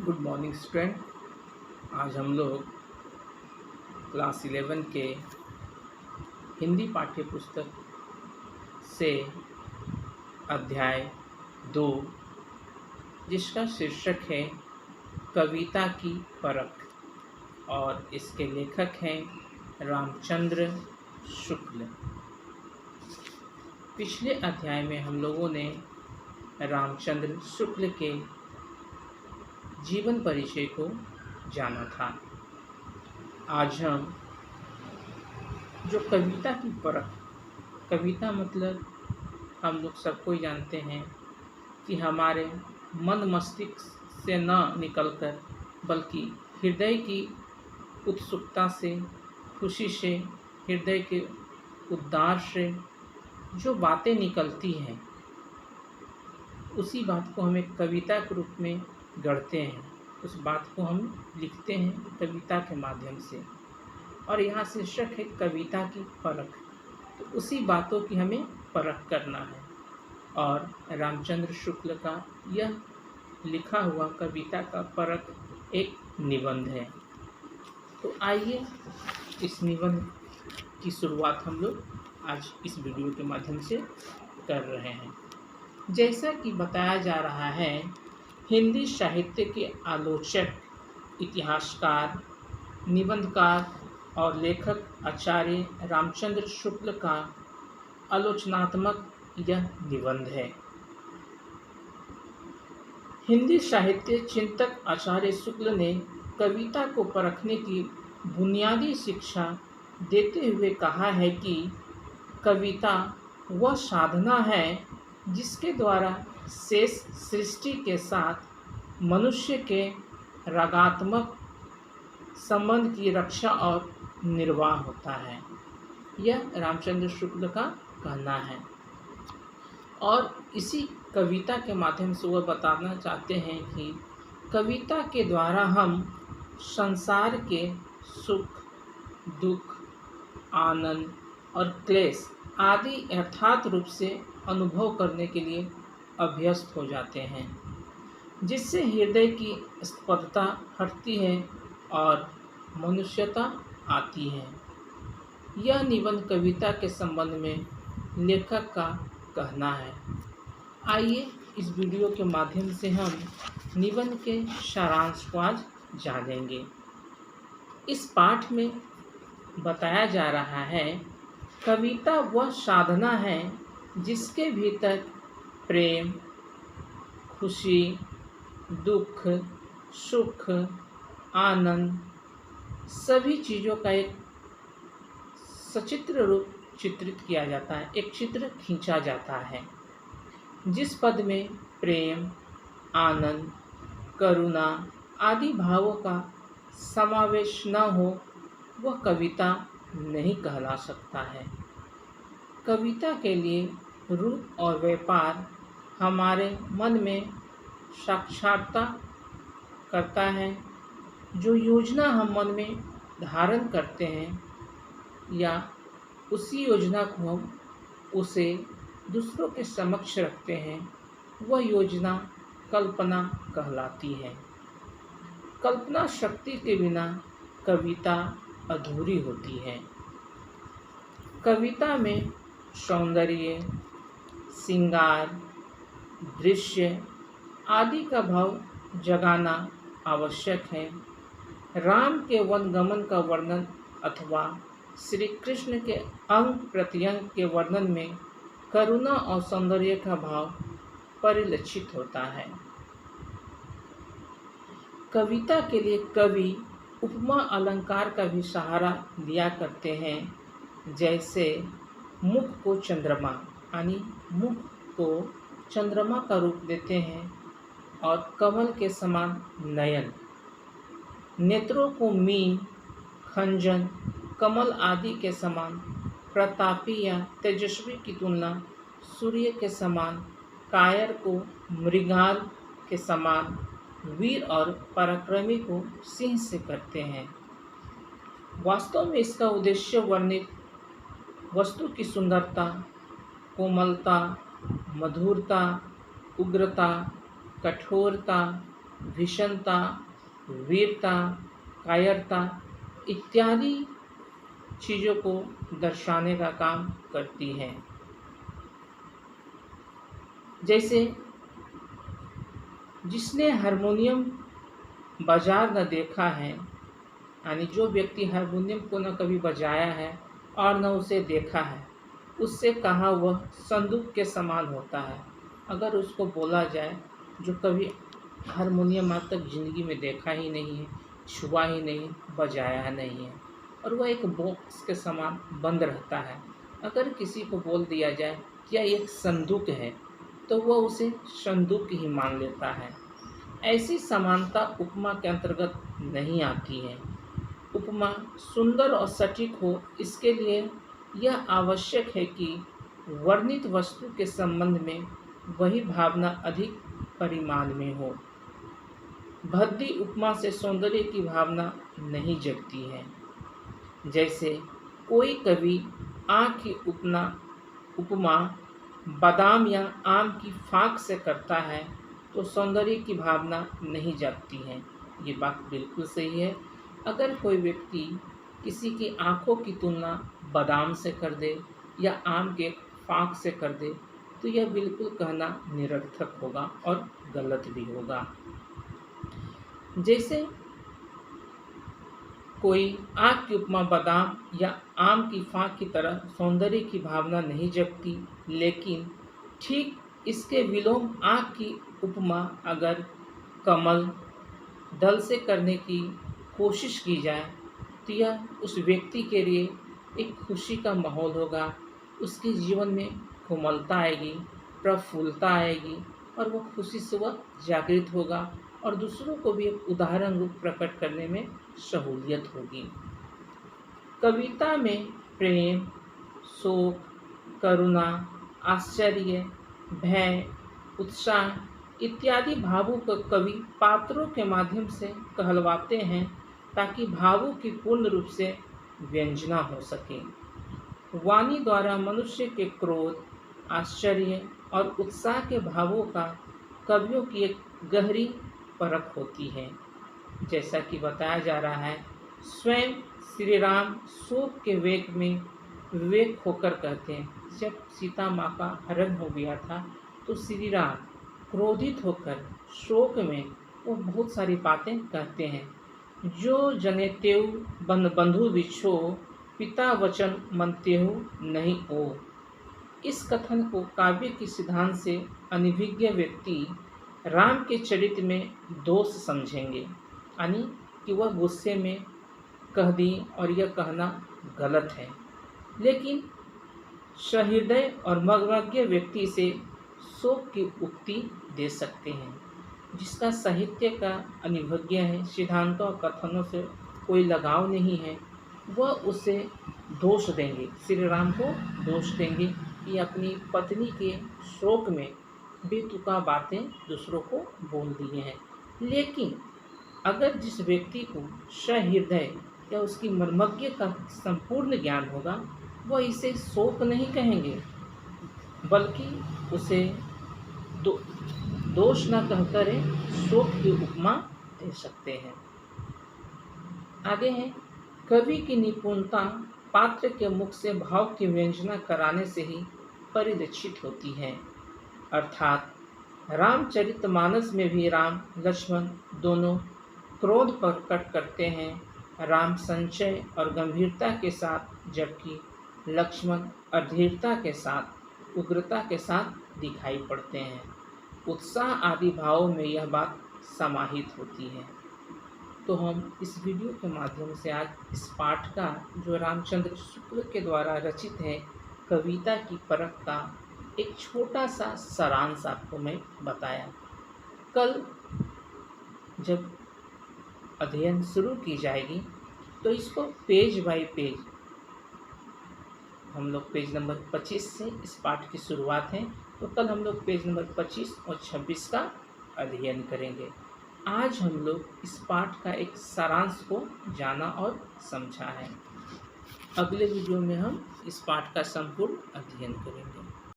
Good morning student. आज हम लोग क्लास 11 के हिंदी पाठ्य पुस्तक से अध्याय 2 जिसका शीर्षक है कविता की परख और इसके लेखक हैं रामचंद्र शुक्ल। पिछले अध्याय में हम लोगों ने रामचंद्र शुक्ल के जीवन परिचय को जाना था। आज हम जो कविता की परख, कविता मतलब हम लोग सबको जानते हैं कि हमारे मन मस्तिष्क से न निकलकर बल्कि हृदय की उत्सुकता से, खुशी से, हृदय के उद्गार से जो बातें निकलती हैं उसी बात को हम एक कविता के रूप में गढ़ते हैं। उस बात को हम लिखते हैं कविता के माध्यम से और यहाँ शीर्षक है कविता की परख। तो उसी बातों की हमें परख करना है और रामचंद्र शुक्ल का यह लिखा हुआ कविता का परख एक निबंध है। तो आइए इस निबंध की शुरुआत हम लोग आज इस वीडियो के माध्यम से कर रहे हैं। जैसा कि बताया जा रहा है, हिंदी साहित्य के आलोचक, इतिहासकार, निबंधकार और लेखक आचार्य रामचंद्र शुक्ल का आलोचनात्मक यह निबंध है। हिंदी साहित्य चिंतक आचार्य शुक्ल ने कविता को परखने की बुनियादी शिक्षा देते हुए कहा है कि कविता वह साधना है जिसके द्वारा शेष सृष्टि के साथ मनुष्य के रागात्मक संबंध की रक्षा और निर्वाह होता है। यह रामचंद्र शुक्ल का कहना है और इसी कविता के माध्यम से वह बताना चाहते हैं कि कविता के द्वारा हम संसार के सुख, दुख, आनंद और क्लेश आदि यथार्थ रूप से अनुभव करने के लिए अभ्यस्त हो जाते हैं, जिससे हृदय की स्पर्धता हटती है और मनुष्यता आती है। यह निबंध कविता के संबंध में लेखक का कहना है। आइए इस वीडियो के माध्यम से हम निबंध के सारांश को आज जानेंगे। इस पाठ में बताया जा रहा है कविता वह साधना है जिसके भीतर प्रेम, खुशी, दुख, सुख, आनंद सभी चीज़ों का एक सचित्र रूप चित्रित किया जाता है, एक चित्र खींचा जाता है। जिस पद में प्रेम, आनंद, करुणा आदि भावों का समावेश न हो वह कविता नहीं कहला सकता है। कविता के लिए रूप और व्यापार हमारे मन में साक्षात्कार करता है। जो योजना हम मन में धारण करते हैं या उसी योजना को हम उसे दूसरों के समक्ष रखते हैं, वह योजना कल्पना कहलाती है। कल्पना शक्ति के बिना कविता अधूरी होती है। कविता में सौंदर्य, श्रृंगार, दृश्य आदि का भाव जगाना आवश्यक है। राम के वनगमन का वर्णन अथवा श्री कृष्ण के अंग प्रत्यंग के वर्णन में करुणा और सौंदर्य का भाव परिलक्षित होता है। कविता के लिए कवि उपमा अलंकार का भी सहारा लिया करते हैं। जैसे मुख को चंद्रमा यानी मुख को चंद्रमा का रूप देते हैं और कमल के समान नयन, नेत्रों को मीन, खंजन, कमल आदि के समान प्रतापी या तेजस्वी की तुलना सूर्य के समान, कायर को मृगाल के समान, वीर और पराक्रमी को सिंह से करते हैं। वास्तव में इसका उद्देश्य वर्णित वस्तु की सुंदरता, कोमलता, मधुरता, उग्रता, कठोरता, भीषणता, वीरता, कायरता इत्यादि चीज़ों को दर्शाने का काम करती है। जैसे जिसने हारमोनियम बाजार न देखा है, यानी जो व्यक्ति हारमोनियम को न कभी बजाया है और न उसे देखा है, उससे कहा वह संदूक के समान होता है। अगर उसको बोला जाए जो कभी हारमोनियम आज तक ज़िंदगी में देखा ही नहीं है, छुआ ही नहीं, बजाया नहीं है, और वह एक बॉक्स के समान बंद रहता है, अगर किसी को बोल दिया जाए कि यह एक संदूक है, तो वह उसे संदूक ही मान लेता है। ऐसी समानता उपमा के अंतर्गत नहीं आती है। उपमा सुंदर और सटीक हो, इसके लिए यह आवश्यक है कि वर्णित वस्तु के संबंध में वही भावना अधिक परिमाण में हो। भद्दी उपमा से सौंदर्य की भावना नहीं जगती है। जैसे कोई कवि आँख की उपमा बादाम या आम की फाक से करता है तो सौंदर्य की भावना नहीं जागती है। ये बात बिल्कुल सही है। अगर कोई व्यक्ति किसी की आँखों की तुलना बादाम से कर दे या आम के फाक से कर दे, तो यह बिल्कुल कहना निरर्थक होगा और गलत भी होगा। जैसे कोई आँख की उपमा बादाम या आम की फाक की तरह सौंदर्य की भावना नहीं जगती, लेकिन ठीक इसके विलोम आँख की उपमा अगर कमल दल से करने की कोशिश की जाए, तो यह उस व्यक्ति के लिए एक खुशी का माहौल होगा। उसके जीवन में कोमलता आएगी, प्रफुल्लता आएगी, और वह खुशी से वह जागृत होगा और दूसरों को भी एक उदाहरण रूप प्रकट करने में सहूलियत होगी। कविता में प्रेम, शोक, करुणा, आश्चर्य, भय, उत्साह इत्यादि भावों को कवि पात्रों के माध्यम से कहलवाते हैं, ताकि भावों की पूर्ण रूप से व्यंजना हो सके। वाणी द्वारा मनुष्य के क्रोध, आश्चर्य और उत्साह के भावों का कवियों की एक गहरी परख होती है। जैसा कि बताया जा रहा है, स्वयं श्री राम शोक के वेग में विवेक होकर कहते हैं, जब सीता माँ का हरण हो गया था तो श्री राम क्रोधित होकर शोक में वो बहुत सारी बातें कहते हैं। जो जने तेऊ बंधु बिछो, पिता वचन मन तेहु नहीं ओ। इस कथन को काव्य के सिद्धांत से अनभिज्ञ व्यक्ति राम के चरित्र में दोष समझेंगे, यानी कि वह गुस्से में कह दी और यह कहना गलत है। लेकिन सहृदय और मर्मज्ञ व्यक्ति से शोक की उक्ति दे सकते हैं। जिसका साहित्य का अनुभज्ञ है, सिद्धांतों और कथनों से कोई लगाव नहीं है, वह उसे दोष देंगे, श्री राम को दोष देंगे कि अपनी पत्नी के शोक में बेतुका बातें दूसरों को बोल दिए हैं। लेकिन अगर जिस व्यक्ति को सहृदय या उसकी मर्मज्ञ का संपूर्ण ज्ञान होगा, वह इसे शोक नहीं कहेंगे, बल्कि उसे दोष न कहकर शोक की उपमा दे सकते हैं। आगे है, कवि की निपुणता पात्र के मुख से भाव की व्यंजना कराने से ही परिलक्षित होती है। अर्थात रामचरितमानस में भी राम लक्ष्मण दोनों क्रोध प्रकट करते हैं। राम संचय और गंभीरता के साथ, जबकि लक्ष्मण अधीरता के साथ, उग्रता के साथ दिखाई पड़ते हैं। उत्साह आदि भावों में यह बात समाहित होती है। तो हम इस वीडियो के माध्यम से आज इस पाठ का, जो रामचंद्र शुक्ल के द्वारा रचित है, कविता की परख का एक छोटा सा सारांश आपको मैं बताया। कल जब अध्ययन शुरू की जाएगी तो इसको पेज बाय पेज, हम लोग पेज नंबर 25 से इस पाठ की शुरुआत है, तो कल हम लोग पेज नंबर 25 और 26 का अध्ययन करेंगे। आज हम लोग इस पाठ का एक सारांश को जाना और समझा है। अगले वीडियो में हम इस पाठ का संपूर्ण अध्ययन करेंगे।